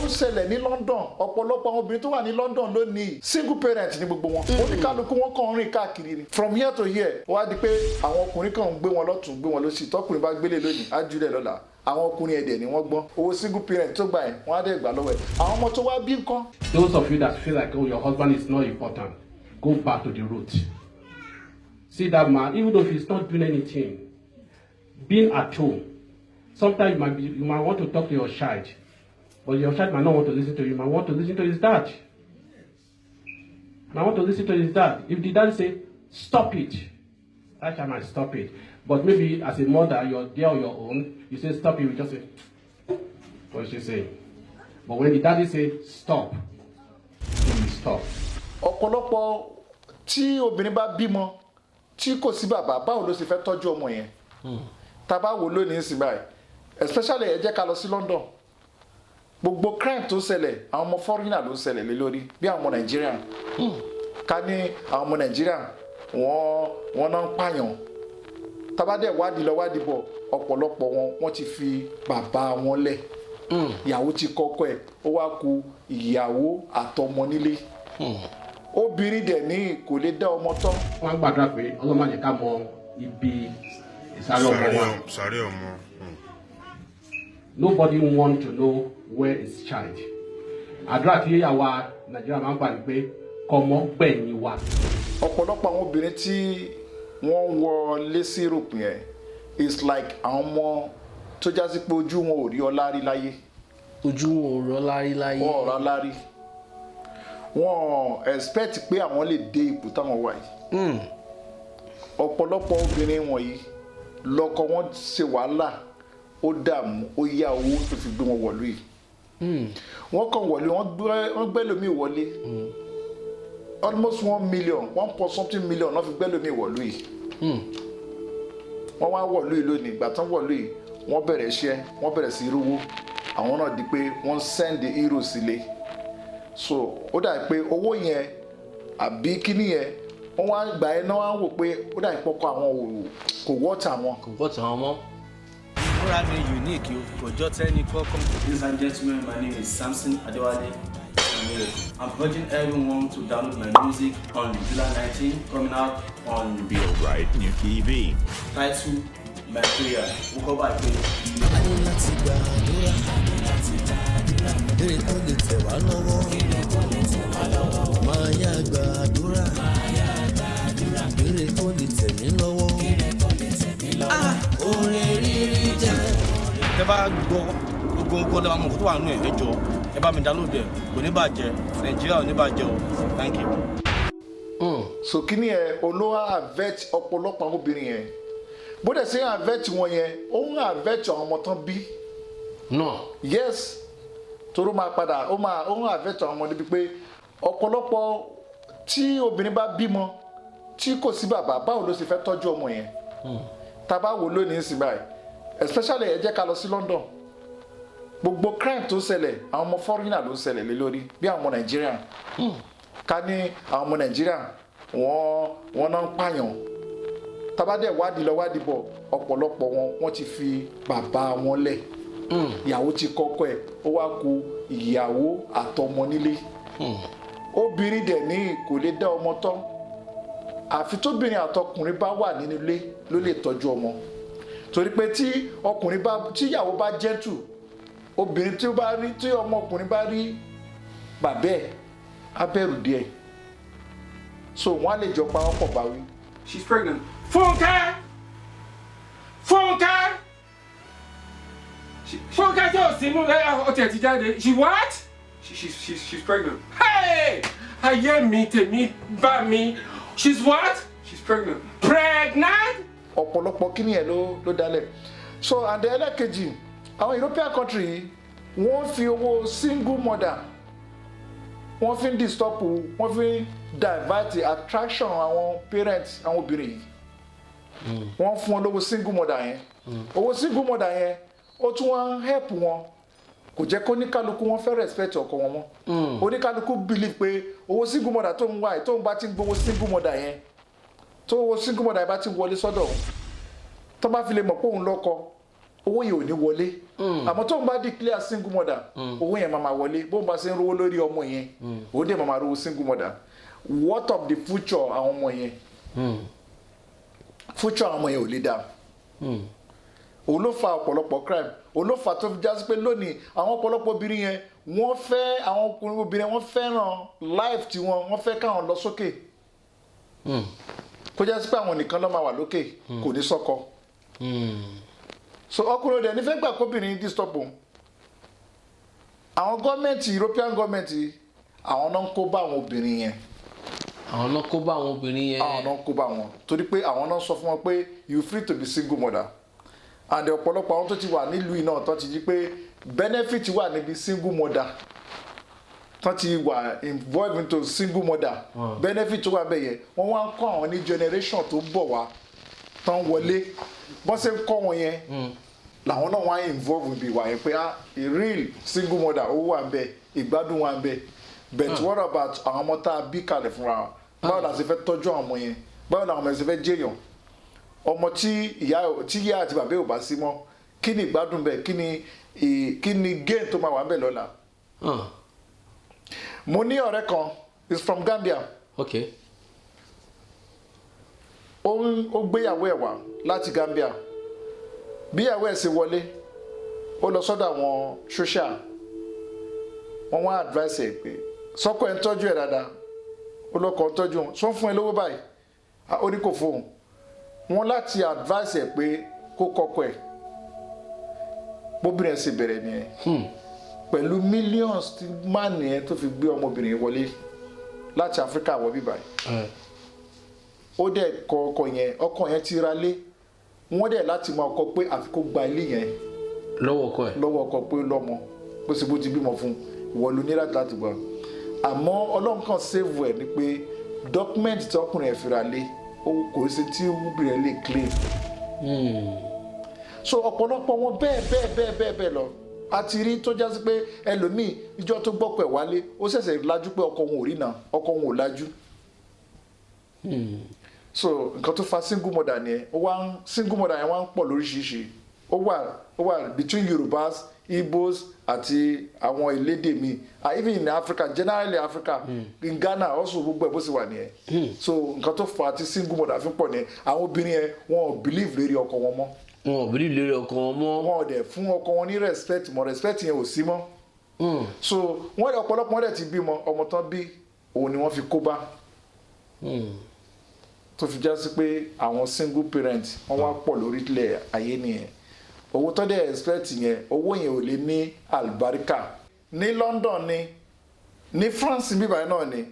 ń ṣẹlẹ̀ ní London ọ̀pọ̀lọpọ̀ àwọn obìnrin tó wà ní London lónìí single parent ní gbogbo wọn oníkálukú wọn kàn ń rìn káàkiri ni from here to here wá di pé àwọn ọkùnrin kan ń gbé wọn lọ́tún gbé wọn lósì tọkùnrin bá gbélé lónìí á jùlẹ̀ lọ́la àwọn ọkùnrin ẹ̀dẹ̀ ni wọ́n gbọ́n owó single parent tó gbà yẹn wọ́n á dẹ̀ gbà lọ́wọ́ ẹ̀ àwọn ọmọ tó wá bí nǹkan. Those of you that feel like, oh, your husband is not important, go back to the root. See that man, even though he's not doing anything, being at home, sometimes you might want to talk to your child, but your child might not want to listen to you. You might want to listen to his dad. Might want to listen to his dad. If the dad say, stop it, that child might stop it. But maybe as a mother, you're there on your own, you say stop it, you just say, what is she saying? But when the daddy say stop, you stop. ọ̀pọ̀lọpọ̀ tí obìnrin bá bímọ tí kò sí bàbá báwo ló ṣe fẹ́ tọ́jú ọmọ yẹn tá bá wò lónìí sí báyìí especially ẹ jẹ́ ká lọ sí London gbogbo crime tó ṣẹlẹ̀ àwọn ọmọ foreigner ló ṣẹlẹ̀ lé lórí bí àwọn ọmọ Nàìjíríà ká ní àwọn ọmọ Nàìjíríà wọ́n náà ń pààyàn tá bá dẹ̀ wádìí lọ wádìí bọ̀ ọ̀pọ̀lọpọ̀ wọ́n ti fi bàbá wọn lẹ̀ ìyàwó ti kọ́kọ́ ẹ̀ ó wá kù ìyàwó àtọmọ nílé obìnrin dẹ̀ ní kò lè dá ọmọ tọ́. wọ́n gbàdúrà pé ọlọ́mọ àjẹ́ ká mọ ibi ìsàlẹ̀ ọmọ wa. sàrẹ́ ọmọ. Nobody want to know where his child. àdúrà tí àwa Nàìjíríà máa ń gbà pé kọ́mọ gbẹ̀yìn wa. ọ̀pọ̀lọpọ̀ àwọn obìnrin tí wọ́n wọlé sí Europe yẹn is like àwọn ọmọ tó jásí pé ojú wọn ò rí ọlá rí láyé. ojú wọn ò rọlá rí láyé. wọn ò rọlá rí wọn expect pé àwọn lè dé ipò táwọn wà yìí. ọ̀pọ̀lọpọ̀ obìnrin wọ̀nyí lọ́kọ wọn ṣe wàhálà ó dààmú ó yá owó tó fi gbé wọn wọ̀lú yìí. wọ́n kàn wọlé wọ́n gbẹ́ lómi wọlé almost 1 million 1.something million wọ́n fi gbẹ́ lómi wọ̀lú yìí. wọ́n wá wọ̀lú yìí lónìí ìgbà tán wọ̀lú yìí wọ́n bẹ̀rẹ̀ iṣẹ́ wọ́n bẹ̀rẹ̀ sí rówó àwọn náà di pé wọ́n send euro sílé so ó dà pé owó yẹn àbí kíní yẹn wọ́n wá gbà ẹ́ náà wá wò pé ó dà pọ́kọ àwọn kò wọ́ọ̀tà wọn. kò gbọ́ tàn án mọ́. Múra mi unique o, kò jọ tẹ́ni kọ́kọ́. Ladies and gentlemen, my name is Samson Adewale. I'm urging everyone to download my music on July 19, coming out on Feel Right New TV. title My Prayer. We'll go back to it. ayé láti gbàdúrà eré tó lè tẹ̀ wá lọ́wọ́ máa yá gbàdúrà eré tó lè tẹ̀ mí lọ́wọ́ orin rírí jẹ́. Tẹ́ bá gbọ́ gbogbo lọ́wọ́ mọ̀ kó tó wà nínú ẹ̀ jọ ẹ bá mi download ẹ̀ kò ní bàjẹ́ Nàìjíríà ò ní bàjẹ́ o. Thank you. so kíní yẹn olówó àvẹ́t ọ̀pọ̀lọpọ̀ àwọn obìnrin yẹn bó dẹ̀ sí àvẹ́t wọn yẹn ó ń àvẹ́t àwọn ọmọ tán bí. náà. yes toró máa padà ó ń àvẹ́t àwọn ọmọ níbi pé ọ̀pọ̀lọpọ̀ tí obìnrin bá bímọ tí kò sí bàbá báwo ló ṣe fẹ́ tọ́jú ọmọ yẹn tá bá wò lónìí sí báyìí especially ẹ jẹ́ ká lọ sí London gbogbo crime tó ṣẹlẹ̀ àwọn ọmọ foreigner ló ṣẹlẹ̀ lé lórí bí àwọn ọmọ Nàìjíríà ká ní àwọn ọmọ Nàìjíríà wọ́n náà ń pààyàn tabadẹ wádìí lọ wádìí bọ̀ ọ̀pọ̀lọpọ̀ wọ́n ti fi bàbá wọn lẹ̀ ìyàwó ti kọ́kọ́ ẹ̀ ó wá kù ìyàwó àtọmọ nílé obìnrin dẹ̀ ní kò lè dá ọmọ tọ́ àfi tóbìnrin àtọkùnrin bá wà nínú ilé ló lè tọ́jú ọmọ torí pé tí ìyàwó bá gentle obìnrin tí ọmọkùnrin bá rí bàbá ẹ̀ á bẹ̀rù díẹ̀ so wọ́n á lè jọ pa wọ́n pọ̀ báwí. She's pregnant. Funke! Funke! Funke tí o sì mú ọtí ẹ̀ ti jáde. She what? She's pregnant. Hey! Ayé mi tèmi bá mi. She's what? She's pregnant. Pregnant? ọ̀pọ̀lọpọ̀ kíní ẹ̀ ló dálẹ̀ so and the ẹlẹ́kejì àwọn European country wọ́n fi owó single mother wọ́n fi ń disturb wọ́n fi ń divert attraction àwọn parents àwọn obìnrin yìí wọ́n fún wọn lówó single mother yẹn owó single mother yẹn ó tún wọ́n help wọn kò jẹ́ kó oníkálukú wọn fẹ́ respect ọkọ wọn mọ́ oníkálukú believe pé owó single mother tó ń wá tó ń bá ti ń gbowó single mother yẹn tó owó single mother yẹn bá ti wọlé sọ́dọ̀ tó bá fi lè mọ̀ pé òun lọ́kọ owó yẹn ò ní wọlé àmọ́ tó ń bá declare single mother owó yẹn máa wọlé bó ń bá ṣe ń rówó lórí ọmọ yẹn ó dẹ̀ máa rówó single mother what of the future àwọn ọmọ yẹn future àwọn ọmọ yẹn ò lè dáa òun ló fa ọ̀pọ̀lọpọ̀ crime òun ló fa tó fi jásí pé lónìí àwọn ọ̀pọ̀lọpọ̀ obìnrin yẹn wọ́n fẹ́ àwọn ọkùnrin obìnrin wọ́n fẹ́ràn life tiwọn wọ́n fẹ́ káwọn lọ sókè kó jásí pé àwọn nìkan ló máa wà lókè kò ní sọ́kọ so ọkùnrin òde nífẹ̀ẹ́ gbà kóbìnrin disturb òun àwọn gọ́ọ̀mẹ̀ntì European gọ́ọ̀mẹ̀ntì àwọn náà ń kó bá àwọn obìnrin yẹn àwọn náà kó bá àwọn obìnrin yẹn. àwọn náà kó bá wọn torí pé àwọn náà sọ fún wọn pé you free to be single mother and ọ̀pọ̀lọpọ̀ àwọn tó ti wà nílùú iná tó ti di pé benefit wà níbi single mother tó ti wà involved into single mother benefit wà bẹ́ẹ̀ yẹn wọ́n wá ń kọ́ àwọn ní generation tó bọ̀ wá tán wọlé bọ́n ṣe ń kọ́ wọn yẹn làwọn náà wá involve níbi ìwà yẹn pé a real single mother owó wà ń bẹ ìgbádùn wà ń bẹ but what about àwọn ọmọ tá a bí kalẹ̀ fúnra wọn báwo la ṣe fẹ́ tọ́jú àwọn ọmọ yẹn báwo làwọn ọmọ yẹn ṣe fẹ́ jẹ́yàn ọmọ tí ìyá àti bàbá ò bá sí mọ́ kí ni ìgbádùn bẹ́ẹ̀ kí ni gain tó máa wà bẹ́ẹ̀ lọ́la. mo ní ọ̀rẹ́ kan is from Gambia. Okay. ó gbéyàwó ẹ̀ wá láti Gambia bí ìyàwó ẹ̀ ṣe wọlé ó lọ sọ́dọ̀ àwọn social wọ́n wá advice ẹ̀ pé sọ́kọ ẹ̀ ń tọ́jú ẹ̀ dáadáa ó lọ́kọ̀ ń tọ́jú wọn sọ fún ẹ lówó báyìí ó ní kò fóun wọ́n láti advice ẹ̀ pé kó kọ́kọ́ ẹ̀ bóbìnrin ẹ̀ sì bẹ̀rẹ̀ nìyẹn pẹ̀lú millions tí máàní ẹ̀ tó fi gbé ọmọbìnrin wọlé láti Áfíríkà wọ bíbá yìí ó dẹ̀ kọ ọkọ yẹn ti ra lé wọ́n dẹ̀ láti máa kọ pé àfi kó gba ilé yẹn lọ́wọ́ ọkọ pé lọ́mọ bó ṣe bó ti bímọ fún ìwọ ló ní láti gbà àmọ́ Ọlọ́run kan save ẹ̀ ni pé document tí ọkùnrin ẹ̀ fi ra lé kò sí tí obìnrin lè claim so ọ̀pọ̀lọpọ̀ wọn bẹ́ẹ̀ lọ a ti rí tó jásí pé ẹlòmíì ìjọ tó gbọ́pọ̀ ẹ̀ wálé ó ṣẹ̀ṣẹ̀ lajú pé ọkọ wọn ò rí náà ọkọ wọn ò lajú so nǹkan tó fa single mother nìyẹn single mother yẹn wá ń pọ̀ lóríṣiríṣi ó wà between Yorùbás Igbos àti àwọn elédè mi even in Africa generally Africa in Ghana also gbogbo ẹ̀ bó sì wà nìyẹn so nǹkan tó fa ti single mother fi pọ̀ nìyẹn àwọn obìnrin yẹn wọn ò believe lérí ọkọ wọn mọ́ wọn ò believe lérí ọkọ wọn mọ́ wọn ò dẹ̀ fún ọkọ wọn ní respect mọ́ respect yẹn ò sí mọ́ so wọ́n dẹ̀ ọ̀pọ̀lọpọ̀ wọn dẹ̀ ti bímọ ọmọ tán bí òun ni wọ́n fi kó bá tó fi já sí pé àwọn single parent wọ́n wá pọ̀ lórílẹ̀ ayé nìyẹn owó tó dẹ̀ expect yẹn owó yẹn ò lè ní àlùbáríkà ní London ni ní France bíbáyìí náà ni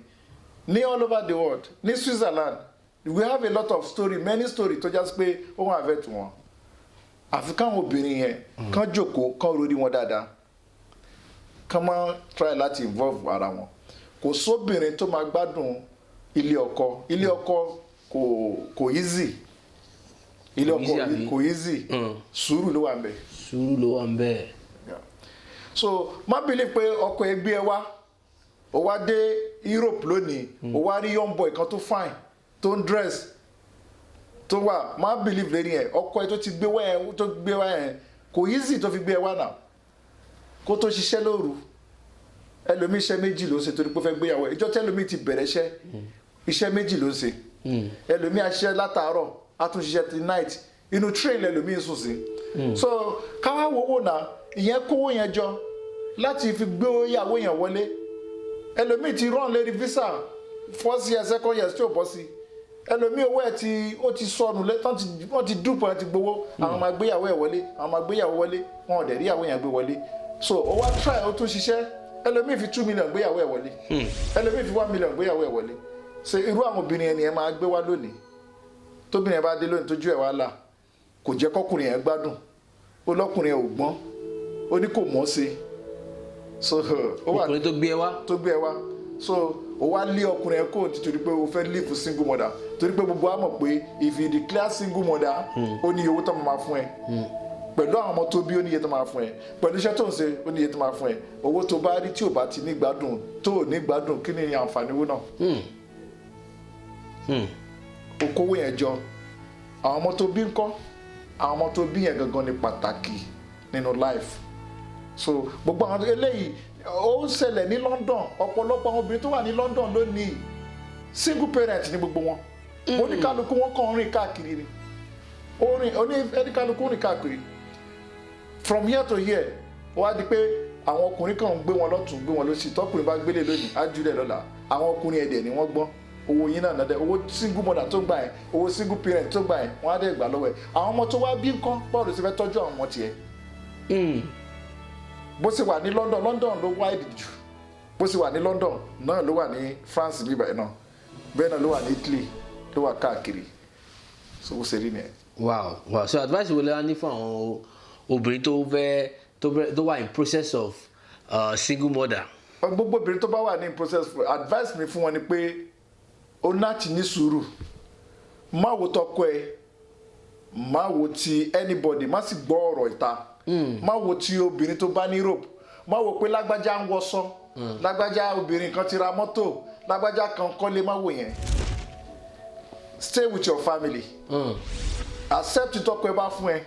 ní all over the world ní Switzerland we have a lot of story many story tó já sí pé ó wọn àfẹ́ tù wọn àfi káwọn obìnrin yẹn kán jókòó kán rori wọn dáadáa kán máa try láti involve ara wọn kò sóbìnrin tó máa gbádùn ilé ọkọ kò easy ilé ọkọ kò easy sùúrù ló wà ń bẹ. so má bìlí pé ọkọ ẹgbẹ́ ẹ wá ó wá dé Europe lónìí ó wá rí young boy kan tó fine tó ń dress tó wà má bìlí lórí ẹ ọkọ ẹ tó gbé wá yẹn kò easy tó fi gbé ẹ wá náà kó tó ṣiṣẹ́ lóru ẹlòmíì iṣẹ́ méjì ló ń ṣe torí pé ó fẹ́ gbéyàwó ìjọ tẹ́lòmíì ti bẹ̀rẹ̀ iṣẹ́ méjì ló ń ṣe ẹlòmíì aṣiṣẹ́ látàárọ̀ àtúnṣiṣẹ́ ti night inú train lẹlòmíì sùn sí so káwá wowó náà ìyẹn kówó yẹn jọ láti fi gbé ìyàwó yẹn wọlé ẹlòmíì ti rán lérí visa first year second year tí ò bọ́ sí ẹlòmíì owó ẹ̀ ó ti sọnù wọ́n ti dúpọ̀ ẹ̀ ti gbowó àwọn máa gbéyàwó ẹ̀ wọlé wọn ò dẹ̀ rí ìyàwó yẹn gbé wọlé so ó wá try ó tún ṣiṣẹ́ ẹlòmíì fi 2 million gbéyàwó ẹ̀ wọlé ẹlòmíì fi 1 million gbéyàwó ẹ̀ wọlé so irú àwọn obìnrin ẹni ẹ máa gbé wá lónìí tóbìnrin ẹ bá dé lónìí tójú ẹ̀ wá là kò jẹ́ kọ́kùnrin ẹ̀ gbádùn ó lọ́kùnrin ẹ̀ ò gbọ́n ó ní kò mọ̀ ṣe so ó wà ọkùnrin tó gbé ẹ wá so ó wá lé ọkùnrin ẹ̀ kó nítorí pé ó fẹ́ live single mother torí pé gbogbo wa mọ̀ pé if you declare single mother ó ní owó tó máa fún ẹ pẹ̀lú àwọn ọmọ tó bí ó ní iye tó máa fún ẹ pẹ̀lú iṣẹ́ tó ń ṣe ó ní iye tó máa fún ẹ owó tó bá rí tí ò bá ti ní gbádùn tó ò ní gbádùn kí ni àǹfààní owó náà okòwò yẹn jọ àwọn ọmọ tó bí ńkọ́ àwọn ọmọ tó bí yẹn gangan ni pàtàkì nínú life. So gbogbo àwọn eléyìí ó ń ṣẹlẹ̀ ní London, ọ̀pọ̀lọpọ̀ àwọn obìnrin tó wà ní London lónìí single parent ní gbogbo wọn. Oníkálukú wọn kàn rìn káàkiri ni. Oníkálukú rìn káàkiri. From here to here, wá di pé àwọn ọkùnrin kan ń gbé wọn lọ́tún gbé wọn lósì, tọkùnrin bá gbélé lónìí á jùlẹ̀ lọ́la. Àwọn ọkùnrin ẹ̀dẹ̀ ni wọ́n gbọ́n. Owó yín náà nàdẹ, owó single mother tó gbà yẹn, owó single parent tó gbà yẹn, wọ́n á dẹ̀ gbà lọ́wọ́ ẹ̀. Àwọn ọmọ tó wá bí nǹkan báwo ló ṣe fẹ́ tọ́jú àwọn ọmọ tiẹ̀? Bó ṣe wà ní London, London ló wáìdì jù. Bó ṣe wà ní London náà ló wà ní France bíbá yẹn náà. Bẹ́ẹ̀ náà ló wà ní Italy, ló wà káàkiri. So bó ṣe rí nìyẹn. Wow. So advice wo lẹ wá ní fún àwọn obìnrin tó wà in process of single mother? Gbogbo obìnrin tó bá wà ní process, advice mi fún wọn ni pé ó láti ní sùúrù. Má wo tọkọ ẹ, má wo ti anybody, má sì gbọ́ ọ̀rọ̀ ìta. Má wo ti obìnrin tó bá ní Europe, má wo pé lágbájá ń wọṣọ, lágbájá obìnrin kan ti ra mọ́tò, lágbájá kan kọ́lé, má wo yẹn. Stay with your family. Accept tọkọ ẹ bá fún ẹ.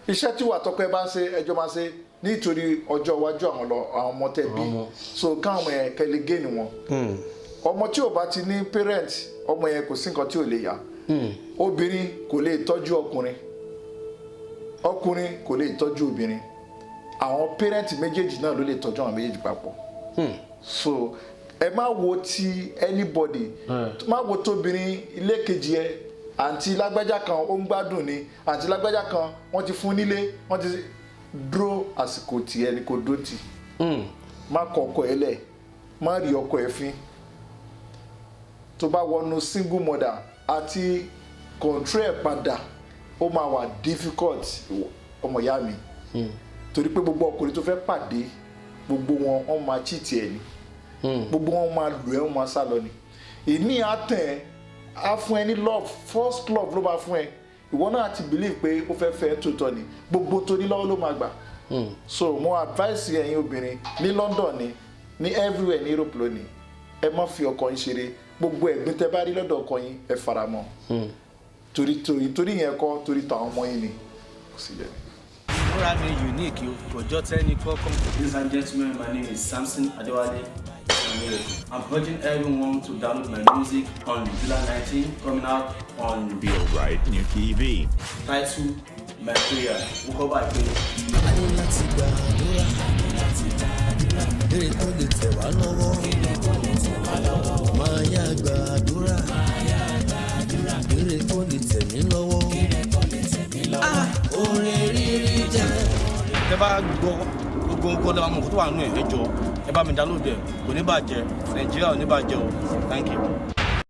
Iṣẹ́ tí wà tọkọ ẹ bá ń ṣe ẹjọ́ máa ṣe nítorí ọjọ́ iwájú àwọn ọmọ tẹ́ bí. So káwọn yẹn kẹ́lẹ́ gé ni wọn. Ọmọ tí ò bá ti ní parent, ọmọ yẹn kò sí nǹkan tí ò lè yá. Obìnrin kò lè tọ́jú ọkùnrin, ọkùnrin kò lè tọ́jú obìnrin. Àwọn parent méjèèjì náà ló lè tọ́jú àwọn méjèèjì papọ̀. So ẹ má wo ti anybody, má wo tóbìnrin ilé kejì ẹ, àǹtí lágbájá kan ó ń gbádùn ni, àǹtí lágbájá kan wọ́n ti fún nílé, wọ́n ti dúró àsìkò tiẹ̀ ni kò dó tì. Má kọ ọkọ ẹ lẹ̀, má rí ọkọ ẹ fín. Tó bá wọnú single mother àti control ẹ̀ padà, ó máa wà difficult ọmọ ìyá mi. Torí pé gbogbo ọkùnrin tó fẹ́ pàdé, gbogbo wọn wọ́n máa cheat ẹ ni. Gbogbo wọn máa lù ẹ́, wọ́n máa sá lọ ni. Ìní àtẹ̀ á fún ẹ ní love, first love ló máa fún ẹ. Ìwọ náà ti believe pé ó fẹ́ fẹ́ tòótọ́ ni, gbogbo tó ní lọ́wọ́ ló máa gbà. So mo advice ẹ̀yin obìnrin ní London ni, ní everywhere ní Europe lónìí, ẹ má fi ọkọ yín ṣeré. Gbogbo ẹ̀gbin tẹ́ bá rí lọ́dọ̀ ọkọ yín ẹ faramọ́. Torí yẹn kọ́, torí tàwọn ọmọ yín ni. Kò sí jẹ́. Fúnra mi unique o, kò jọ tẹ́ni kọ́kọ́. Ladies and gentlemen, my name is Samson Adewale. I'm urging everyone to download my music on July 19, coming out on Feel Right New TV. Title My Prayer. We'll go back to it. ayé láti gbàdúrà eré tó lè tẹ̀ wá lọ́wọ́ máa yá gbàdúrà eré tó lè tẹ̀ mí lọ́wọ́ orin rírí jẹ́. Tẹ́ bá gbọ́ gbogbo nǹkan lọ́wọ́ mọ̀ tó wà nínú ẹ̀ jọ̀ọ́ ẹ bá mi download ẹ̀, kò ní bàjẹ́, Nàìjíríà ò ní bàjẹ́ o. Thank you.